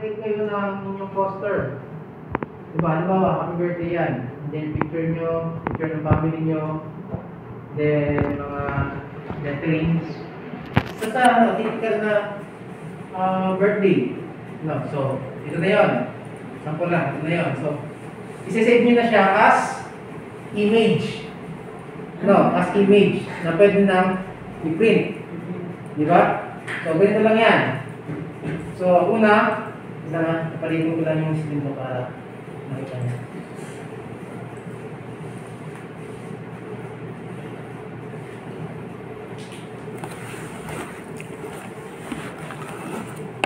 mag-create kayo ng inyong poster. Diba, halimbawa, happy birthday yan. And then picture nyo, picture ng family nyo, then mga letterings. Basta, typical na birthday. No, so, ito na yun. Sample lang, ito na yun. So, isa-save nyo na siya as image. No, as image na pwede nang i-print. Diba? So, ganito lang yan. So, una, napalitin ko lang yung screen ko para makita nyo.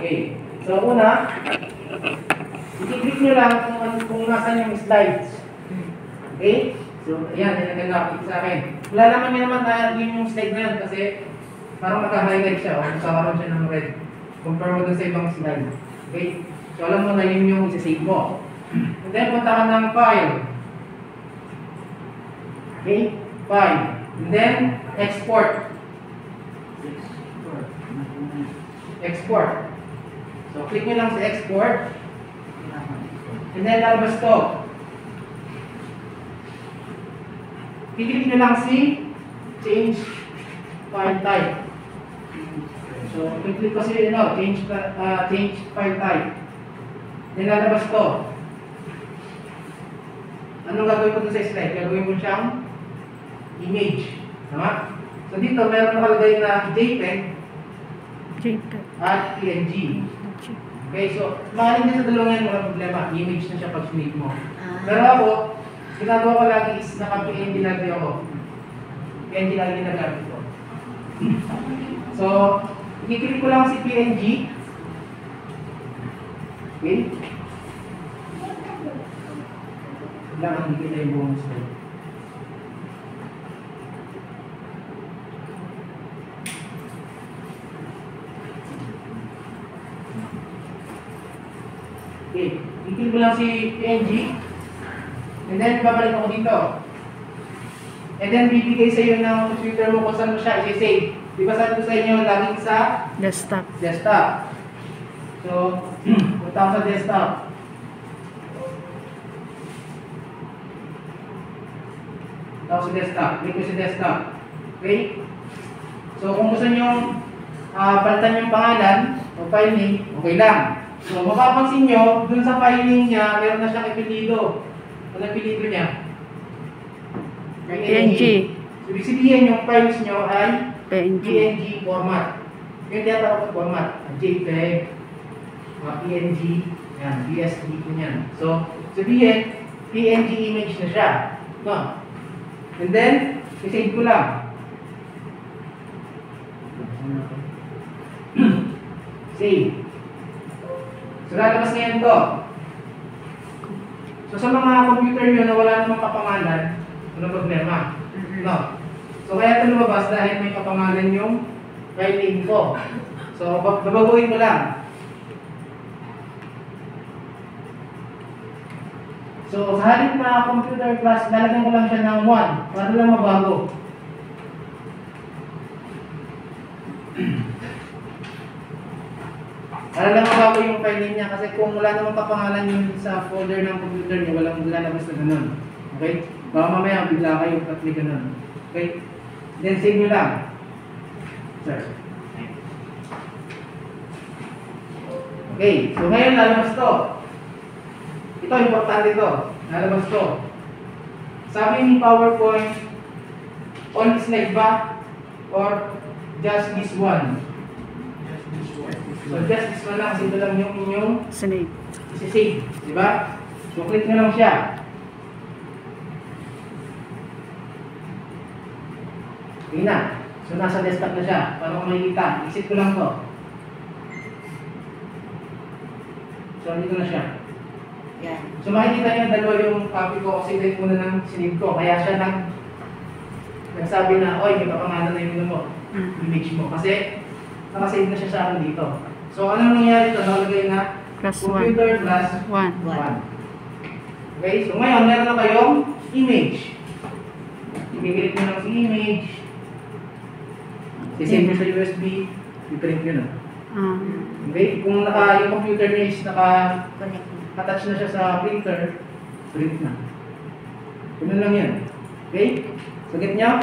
Okay. So, una, i-click nyo lang kung nasan yung slides. Okay? So, ayan, yan ang nakikita sa akin. Wala naman nyo naman nalagyan yung slide na yan kasi parang naka-highlight siya o nakaroon siya ng red. Compare mo dun sa ibang slide. Okay? So, alam mo na yun yung isa-save mo. And then, punta ka ng file. Okay? File. And then, export. Export. So, click nyo lang sa export. And then, lalabas to. Click nyo lang si change file type. So, click ko si change file type. Then, lalabas to. Anong gagawin ko sa slide? Gagawin ko siyang image. Tama? So, dito, meron nakalagay na JPEG at PNG. Okay, so, maaaring din sa dalawang yan, walang problema. Image na siya pag snake mo. Pero ako, ginagawa ko lagi is naka-PNG lagi ako. PNG lagi ginagamit ko. So, i-click ko lang si PNG. Okay? Kailangan hindi kita yung buong slide. Okay, i-click mo lang si PNG. And then, babalik ako dito. And then, bibigay sa iyo ng computer mo kung saan mo siya i-save. Di ba sabi ko sa inyo, laging sa desktop. Desktop. So, punta ako sa desktop. Punta ako sa desktop. Click ko sa desktop. Okay? So, kung gusto nyo palitan yung pangalan o file name, okay lang. So, mapapansin nyo, dun sa filing niya, meron na siyang ipilido. Ano ipilido niya? PNG. So, ibig sabihin yung files nyo ay PNG. PNG format. Yung tinatawag na format, JPEG, PNG, yan, BSD po yan. So, sabihin, PNG image na siya. No? And then, isave ko lang. Save. So, lalabas ngayon to. So, sa mga computer nyo na wala namang kapangalan, walang problema. No? So, kaya ito lumabas dahil may kapangalan yung file name ko. So, babaguhin mo lang. So, sa halip na computer class, lalagyan ko lang siya ng 1 para lang mabago. Para lang mabago yung file name niya kasi kung wala namang kapangalan yun sa folder ng computer niyo, walang lalabas na ganun. Okay? Baka mamaya bigla kayo at may ganun. Okay? Then save nyo lang. Sir. Okay. So ngayon lalabas to. Ito, importante ito. Lalabas to. Sabi ni PowerPoint, all slide ba? Or just this one? So just this one lang, kasi ito lang yung inyong isi-save. Diba? So click nyo lang siya. Okay na. So nasa desktop na siya. Para kung makikita, exit ko lang to. So dito na siya. Yan. So makikita nyo dalawa yung copy ko kasi dahil muna ng sinave ko. Kaya siya nagsabi na, oy, may kapangalan na yung mo. Image mo. Kasi nakasave na siya sa akin dito. So anong nangyari ito? Nakalagay na computer plus 1. Okay, so ngayon meron na kayong image. I-click nyo lang si image. I-save nyo sa USB. I-print nyo na. Okay? Kung yung computer niya is Connect. attach na siya sa printer, print na. Ganun lang yan. Okay? Sagit niya?